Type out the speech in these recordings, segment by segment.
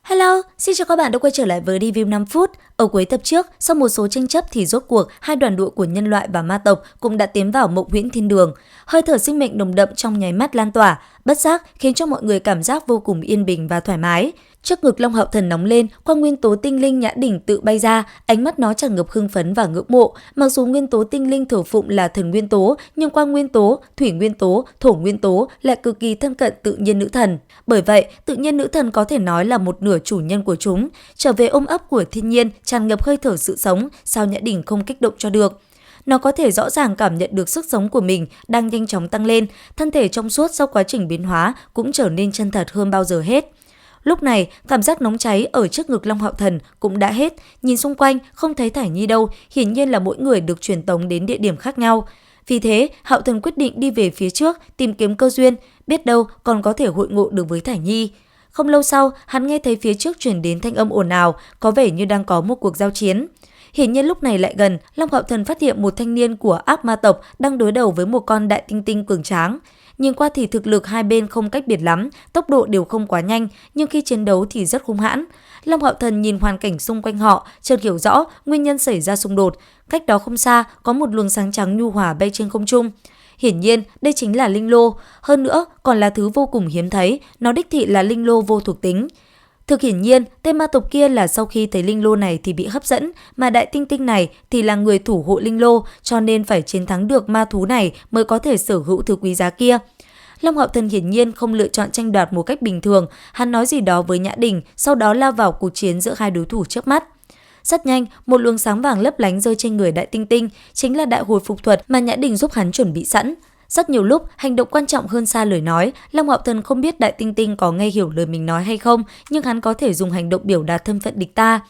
Hello, xin chào các bạn đã quay trở lại với review 5 phút. Ở cuối tập trước, sau một số tranh chấp thì rốt cuộc hai đoàn đội của nhân loại và ma tộc cũng đã tiến vào mộng huyễn thiên đường. Hơi thở sinh mệnh nồng đậm trong nháy mắt lan tỏa, bất giác khiến cho mọi người cảm giác vô cùng yên bình và thoải mái. Trước ngực Long Hạo Thần nóng lên, quang nguyên tố tinh linh Nhã Đỉnh tự bay ra, ánh mắt nó tràn ngập hưng phấn và ngưỡng mộ. Mặc dù nguyên tố tinh linh thờ phụng là thần nguyên tố, nhưng quang nguyên tố, thủy nguyên tố, thổ nguyên tố lại cực kỳ thân cận tự nhiên nữ thần. Bởi vậy, tự nhiên nữ thần có thể nói là một nửa chủ nhân của chúng. Trở về ôm ấp của thiên nhiên, tràn ngập hơi thở sự sống, sao Nhã Đỉnh không kích động cho được. Nó có thể rõ ràng cảm nhận được sức sống của mình đang nhanh chóng tăng lên, thân thể trong suốt sau quá trình biến hóa cũng trở nên chân thật hơn bao giờ hết. Lúc này, cảm giác nóng cháy ở trước ngực Long Hạo Thần cũng đã hết, nhìn xung quanh không thấy Thải Nhi đâu, hiển nhiên là mỗi người được truyền tống đến địa điểm khác nhau. Vì thế, Hạo Thần quyết định đi về phía trước tìm kiếm cơ duyên, biết đâu còn có thể hội ngộ được với Thải Nhi. Không lâu sau, hắn nghe thấy phía trước truyền đến thanh âm ồn ào, có vẻ như đang có một cuộc giao chiến. Hiển nhiên lúc này lại gần, Long Hạo Thần phát hiện một thanh niên của ác ma tộc đang đối đầu với một con đại tinh tinh cường tráng. Nhìn qua thì thực lực hai bên không cách biệt lắm, tốc độ đều không quá nhanh, nhưng khi chiến đấu thì rất hung hãn. Long Hạo Thần nhìn hoàn cảnh xung quanh họ, chợt hiểu rõ nguyên nhân xảy ra xung đột. Cách đó không xa, có một luồng sáng trắng nhu hòa bay trên không trung. Hiển nhiên, đây chính là linh lô, hơn nữa còn là thứ vô cùng hiếm thấy, nó đích thị là linh lô vô thuộc tính. Thực hiển nhiên, tên ma tộc kia là sau khi thấy linh lô này thì bị hấp dẫn, mà đại tinh tinh này thì là người thủ hộ linh lô, cho nên phải chiến thắng được ma thú này mới có thể sở hữu thứ quý giá kia. Long Hạo Thần hiển nhiên không lựa chọn tranh đoạt một cách bình thường, hắn nói gì đó với Nhã Đỉnh, sau đó lao vào cuộc chiến giữa hai đối thủ trước mắt. Rất nhanh, một luồng sáng vàng lấp lánh rơi trên người đại tinh tinh, chính là đại hồi phục thuật mà Nhã Đỉnh giúp hắn chuẩn bị sẵn. Rất nhiều lúc, hành động quan trọng hơn xa lời nói, Long Hạo Thần không biết đại tinh tinh có nghe hiểu lời mình nói hay không, nhưng hắn có thể dùng hành động biểu đạt thân phận địch ta.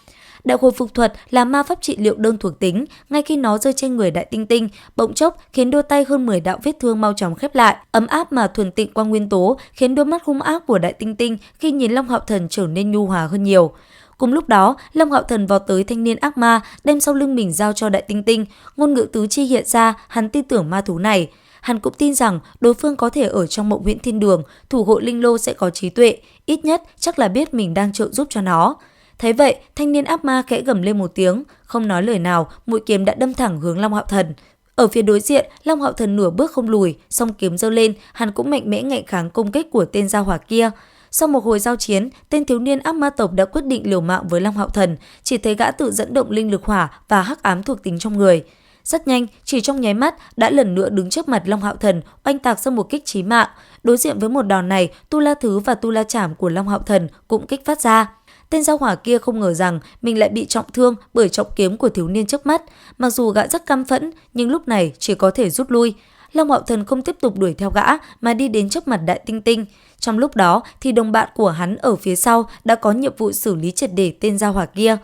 Đại hồi phục thuật là ma pháp trị liệu đơn thuộc tính, ngay khi nó rơi trên người đại tinh tinh, bỗng chốc khiến đôi tay hơn 10 đạo vết thương mau chóng khép lại, ấm áp mà thuần tịnh quang nguyên tố, khiến đôi mắt hung ác của đại tinh tinh khi nhìn Long Hạo Thần trở nên nhu hòa hơn nhiều. Cùng lúc đó, Long Hạo Thần vọt tới thanh niên ác ma, đem sau lưng mình giao cho đại tinh tinh, ngôn ngữ tứ chi hiện ra, hắn tin tưởng ma thú này. Hắn cũng tin rằng đối phương có thể ở trong mộng huyễn thiên đường, thủ hộ linh lô sẽ có trí tuệ, ít nhất chắc là biết mình đang trợ giúp cho nó. Thấy vậy, thanh niên ác ma khẽ gầm lên một tiếng, không nói lời nào, mũi kiếm đã đâm thẳng hướng Long Hạo Thần. Ở phía đối diện, Long Hạo Thần nửa bước không lùi, song kiếm giơ lên, hắn cũng mạnh mẽ ngạnh kháng công kích của tên gia hỏa kia. Sau một hồi giao chiến, tên thiếu niên ác ma tộc đã quyết định liều mạng với Long Hạo Thần, chỉ thấy gã tự dẫn động linh lực hỏa và hắc ám thuộc tính trong người. Rất nhanh, chỉ trong nháy mắt đã lần nữa đứng trước mặt Long Hạo Thần, oanh tạc ra một kích chí mạng. Đối diện với một đòn này, Tu La Thứ và Tu La Chảm của Long Hạo Thần cũng kích phát ra. Tên gia hỏa kia không ngờ rằng mình lại bị trọng thương bởi trọng kiếm của thiếu niên trước mắt. Mặc dù gã rất căm phẫn, nhưng lúc này chỉ có thể rút lui. Long Hạo Thần không tiếp tục đuổi theo gã mà đi đến trước mặt đại tinh tinh. Trong lúc đó thì đồng bạn của hắn ở phía sau đã có nhiệm vụ xử lý triệt để tên gia hỏa kia.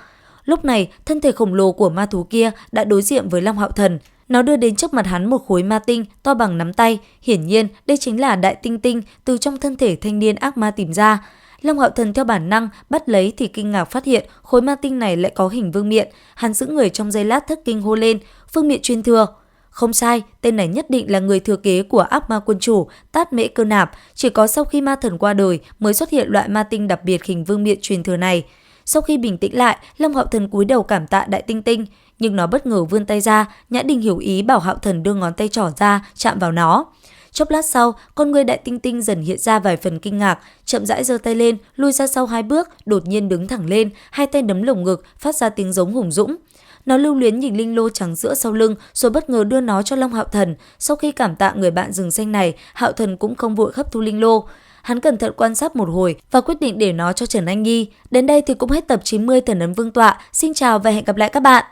Lúc này, thân thể khổng lồ của ma thú kia đã đối diện với Long Hạo Thần. Nó đưa đến trước mặt hắn một khối ma tinh to bằng nắm tay. Hiển nhiên, đây chính là đại tinh tinh từ trong thân thể thanh niên ác ma tìm ra. Long Hạo Thần theo bản năng bắt lấy thì kinh ngạc phát hiện khối ma tinh này lại có hình vương miện. Hắn giữ người trong giây lát thất kinh hô lên, vương miện truyền thừa. Không sai, tên này nhất định là người thừa kế của ác ma quân chủ Tát Mễ Cơ Nạp. Chỉ có sau khi ma thần qua đời mới xuất hiện loại ma tinh đặc biệt hình vương miện truyền thừa này. Sau khi bình tĩnh lại, Long Hạo Thần cúi đầu cảm tạ đại tinh tinh, nhưng nó bất ngờ vươn tay ra. Nhã Đình hiểu ý bảo Hạo Thần đưa ngón tay trỏ ra chạm vào nó. Chốc lát sau, con người đại tinh tinh dần hiện ra vài phần kinh ngạc, chậm rãi giơ tay lên, lui ra sau 2 bước, đột nhiên đứng thẳng lên, hai tay đấm lồng ngực, phát ra tiếng giống hùng dũng. Nó lưu luyến nhìn linh lô trắng sữa sau lưng, rồi bất ngờ đưa nó cho Long Hạo Thần. Sau khi cảm tạ người bạn rừng xanh này, Hạo Thần cũng không vội hấp thu linh lô. Hắn cẩn thận quan sát một hồi và quyết định để nó cho Trần Anh Nhi. Đến đây thì cũng hết tập 90 Thần Ấn Vương Tọa. Xin chào và hẹn gặp lại các bạn!